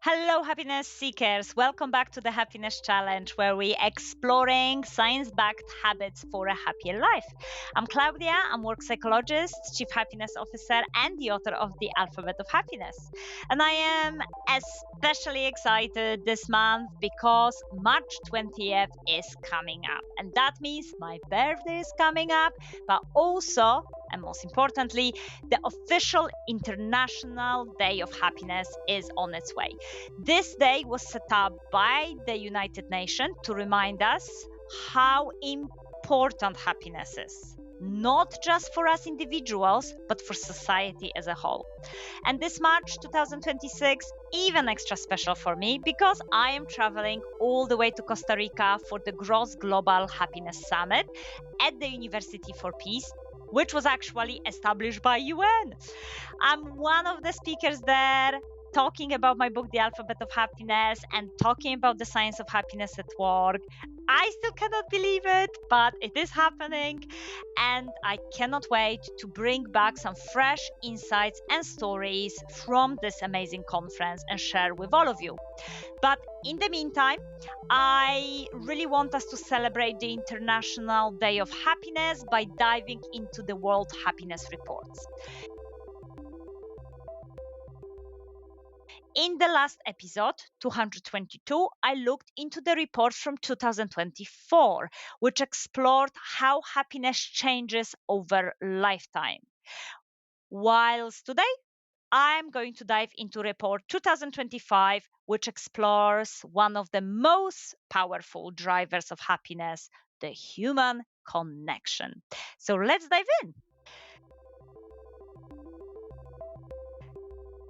Hello, happiness seekers. Welcome back to the Happiness Challenge, where we exploring science-backed habits for a happier life. I'm Klaudia. I'm work psychologist, chief happiness officer, and the author of The Alphabet of Happiness. And I am especially excited this month because March 20th is coming up. And that means my birthday is coming up, but also, and most importantly, the official International Day of Happiness is on its way. This day was set up by the United Nations to remind us how important happiness is, not just for us individuals, but for society as a whole. And this March 2026, even extra special for me because I am traveling all the way to Costa Rica for the Gross Global Happiness Summit at the University for Peace, which was actually established by UN. I'm one of the speakers there talking about my book, The Alphabet of Happiness, and talking about the science of happiness at work. I still cannot believe it, but it is happening. And I cannot wait to bring back some fresh insights and stories from this amazing conference and share with all of you. But in the meantime, I really want us to celebrate the International Day of Happiness by diving into the World Happiness Reports. In the last episode, 222, I looked into the report from 2024, which explored how happiness changes over lifetime. Whilst today, I'm going to dive into report 2025, which explores one of the most powerful drivers of happiness, the human connection. So let's dive in.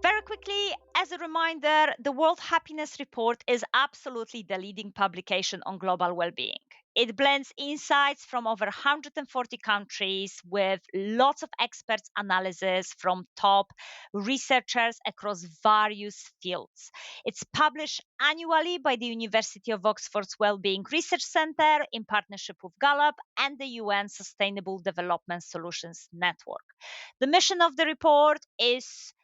Very quickly, as a reminder, the World Happiness Report is absolutely the leading publication on global well-being. It blends insights from over 140 countries with lots of experts' analysis from top researchers across various fields. It's published annually by the University of Oxford's Wellbeing Research Centre in partnership with Gallup and the UN Sustainable Development Solutions Network. The mission of the report is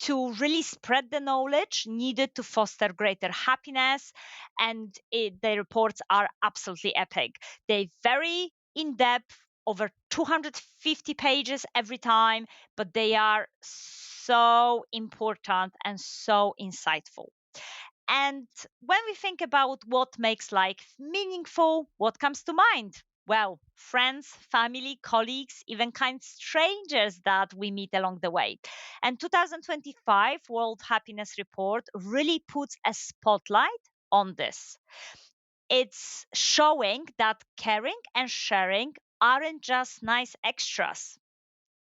to really spread the knowledge needed to foster greater happiness. And the reports are absolutely epic. They're very in depth, over 250 pages every time, but they are so important and so insightful. And when we think about what makes life meaningful, what comes to mind? Well, friends, family, colleagues, even kind strangers that we meet along the way. And 2025 World Happiness Report really puts a spotlight on this. It's showing that caring and sharing aren't just nice extras.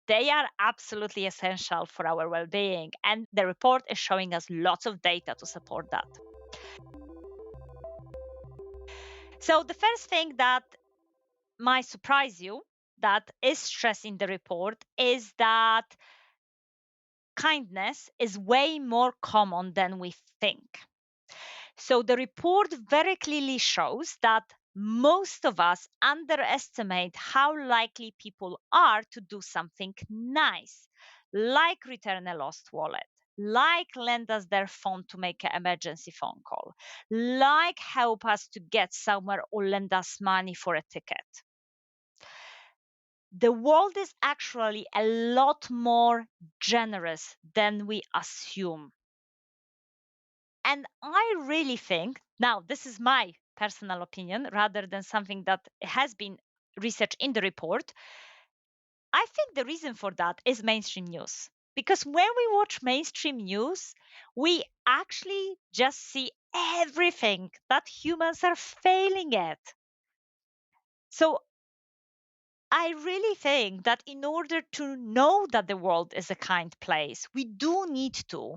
They are absolutely essential for our well-being, and the report is showing us lots of data to support that. So the first thing that might surprise you that is stressed in the report is that kindness is way more common than we think. So the report very clearly shows that most of us underestimate how likely people are to do something nice, like return a lost wallet, like lend us their phone to make an emergency phone call, like help us to get somewhere or lend us money for a ticket. The world is actually a lot more generous than we assume. And I really think, now this is my personal opinion rather than something that has been researched in the report. I think the reason for that is mainstream news. Because when we watch mainstream news, we actually just see everything that humans are failing at. So I really think that in order to know that the world is a kind place, we do need to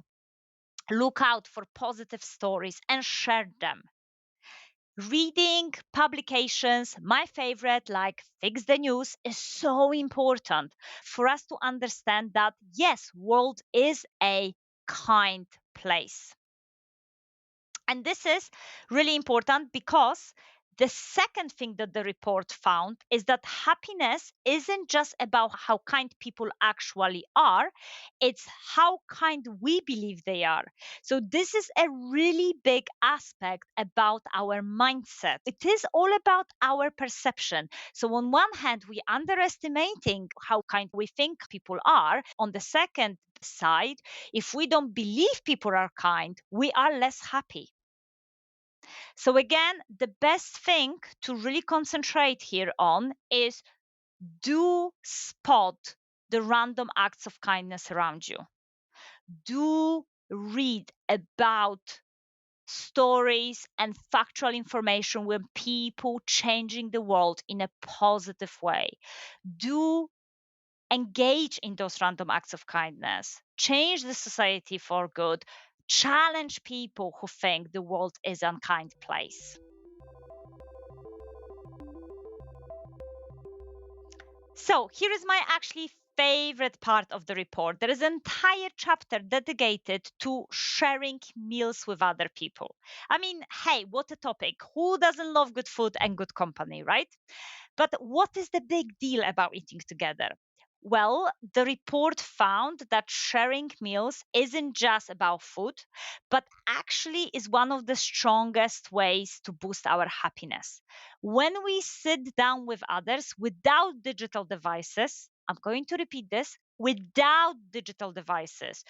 look out for positive stories and share them. Reading publications, my favorite, like Fix the News, is so important for us to understand that, yes, world is a kind place. And this is really important because The second thing that the report found is that happiness isn't just about how kind people actually are, it's how kind we believe they are. So, this is a really big aspect about our mindset. It is all about our perception. So, on one hand, we underestimating how kind we think people are. On the second side, if we don't believe people are kind, we are less happy. So, again, the best thing to really concentrate here on is do spot the random acts of kindness around you. Do read about stories and factual information when people changing the world in a positive way. Do engage in those random acts of kindness, change the society for good, challenge people who think the world is an unkind place. So here is my actually favorite part of the report. There is an entire chapter dedicated to sharing meals with other people. I mean, hey, what a topic. Who doesn't love good food and good company, right? But what is the big deal about eating together? Well, the report found that sharing meals isn't just about food, but actually is one of the strongest ways to boost our happiness. When we sit down with others without digital devices, I'm going to repeat this, without digital devices,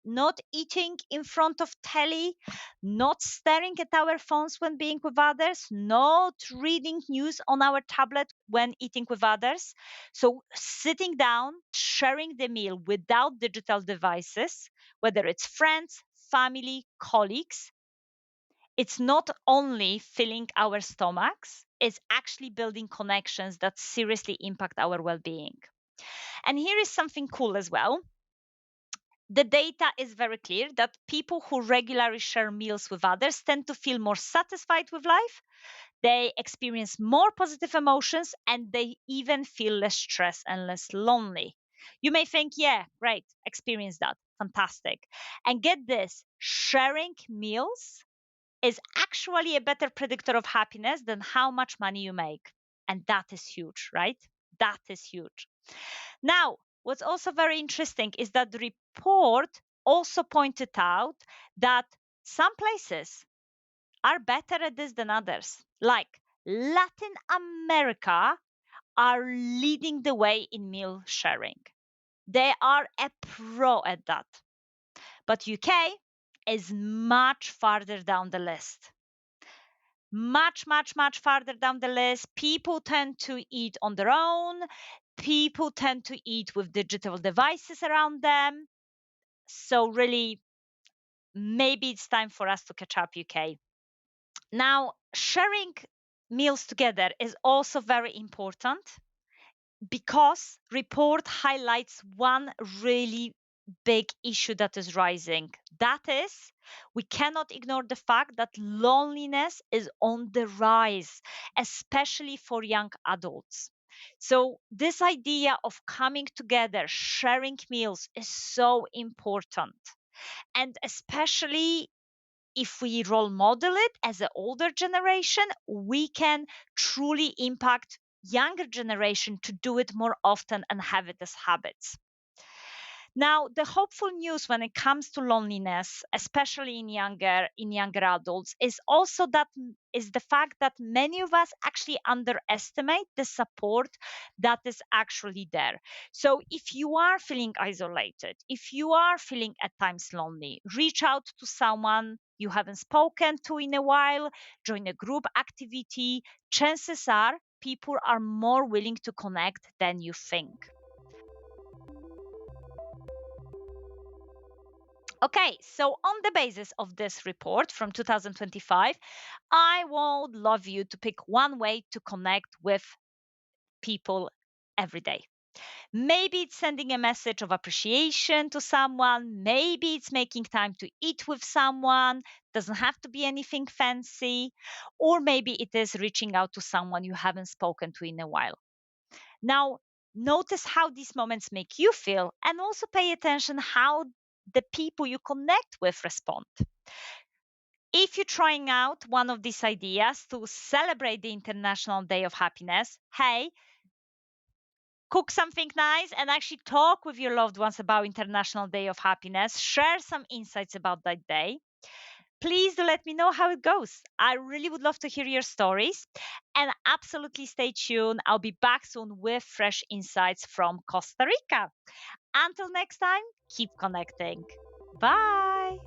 not eating in front of telly, not staring at our phones when being with others, not reading news on our tablet when eating with others. So, sitting down, sharing the meal without digital devices, whether it's friends, family, colleagues, it's not only filling our stomachs, it's actually building connections that seriously impact our well being. And here is something cool as well. The data is very clear that people who regularly share meals with others tend to feel more satisfied with life. They experience more positive emotions and they even feel less stressed and less lonely. You may think, yeah, right, experience that. Fantastic. And get this, sharing meals is actually a better predictor of happiness than how much money you make. And that is huge, right? That is huge. Now, what's also very interesting is that the report also pointed out that some places are better at this than others. Like Latin America are leading the way in meal sharing. They are a pro at that. But UK is much farther down the list. Much farther down the list. People tend to eat on their own. People tend to eat with digital devices around them. So, really, maybe it's time for us to catch up, UK. Now, sharing meals together is also very important because report highlights one really big issue that is rising. That is, we cannot ignore the fact that loneliness is on the rise, especially for young adults. So, this idea of coming together, sharing meals is so important. And especially if we role model it as an older generation, we can truly impact younger generation to do it more often and have it as habits. Now, the hopeful news when it comes to loneliness, especially in younger adults, is also that is the fact that many of us actually underestimate the support that is actually there. So, if you are feeling isolated, if you are feeling at times lonely, reach out to someone you haven't spoken to in a while, join a group activity. Chances are people are more willing to connect than you think. Okay, so on the basis of this report from 2025, I would love you to pick one way to connect with people every day. Maybe it's sending a message of appreciation to someone, maybe it's making time to eat with someone, doesn't have to be anything fancy, or maybe it is reaching out to someone you haven't spoken to in a while. Now, notice how these moments make you feel and also pay attention how the people you connect with respond. If you're trying out one of these ideas to celebrate the International Day of Happiness, hey, cook something nice and actually talk with your loved ones about International Day of Happiness. Share some insights about that day. Please do let me know how it goes. I really would love to hear your stories. And absolutely stay tuned. I'll be back soon with fresh insights from Costa Rica. Until next time, keep connecting. Bye.